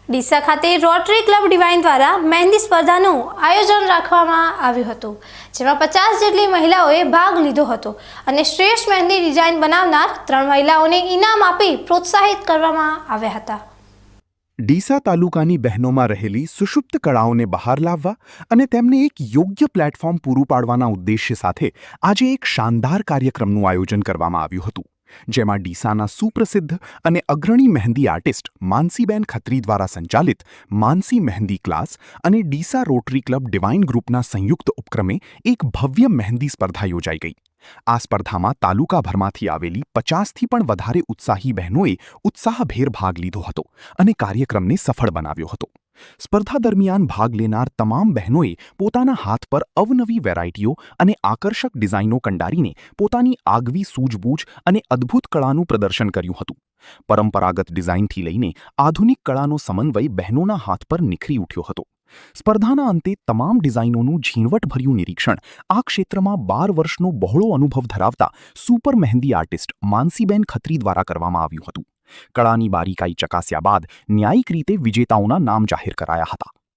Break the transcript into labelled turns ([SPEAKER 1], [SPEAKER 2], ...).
[SPEAKER 1] ડીસા ખાતે rotary club divine દ્વારા મહેંદી સ્પર્ધાનું આયોજન રાખવામાં આવ્યું હતું, જેમાં 50 જેટલી મહિલાઓએ ભાગ લીધો હતો અને શ્રેષ્ઠ મહેંદી ડિઝાઇન બનાવનાર 3 મહિલાઓને ઇનામ આપી પ્રોત્સાહિત કરવામાં આવ્યા હતા।
[SPEAKER 2] ડીસા તાલુકાની બહેનોમાં રહેલી સુષુપ્ત કળાઓને બહાર લાવવા અને તેમને એક યોગ્ય પ્લેટફોર્મ પૂરું પાડવાના ઉદ્દેશ્ય સાથે આજે એક શાનદાર કાર્યક્રમનું આયોજન કરવામાં આવ્યું હતું, જેમાં ડીસાના સુપ્રસિદ્ધ અને અગ્રણી મહેંદી આર્ટિસ્ટ માનસીબેન ખત્રી દ્વારા સંચાલિત માનસી મહેંદી ક્લાસ અને ડીસા રોટરી ક્લબ ડિવાઇન ગ્રુપના સંયુક્ત ઉપક્રમે એક ભવ્ય મહેંદી સ્પર્ધા યોજાઈ ગઈ। આ સ્પર્ધામાં તાલુકાભરમાંથી આવેલી 50થી પણ વધારે ઉત્સાહી બહેનોએ ઉત્સાહભેર ભાગ લીધો હતો અને કાર્યક્રમને સફળ બનાવ્યો હતો। સ્પર્ધા દરમિયાન ભાગ લેનાર તમામ બહેનોએ પોતાના હાથ પર અવનવી વેરાયટીઓ અને આકર્ષક ડિઝાઇનો કંડારીને પોતાની આગવી સૂઝબૂઝ અને અદ્ભુત કળાનું પ્રદર્શન કર્યું હતું। પરંપરાગત ડિઝાઇનથી લઈને આધુનિક કળાનો સમન્વય બહેનોના હાથ પર નિખરી ઉઠ્યો હતો। સ્પર્ધાના અંતે તમામ ડિઝાઇનોનું ઝીણવટભર્યું નિરીક્ષણ આ ક્ષેત્રમાં 12 વર્ષનો બહોળો અનુભવ ધરાવતા સુપર મહેંદી આર્ટિસ્ટ માનસીબેન ખત્રી દ્વારા કરવામાં આવ્યું હતું। કળાની બારીકાઈ ચકાસ્યા બાદ ન્યાયિક રીતે વિજેતાઓના નામ જાહેર કરાયા હતા।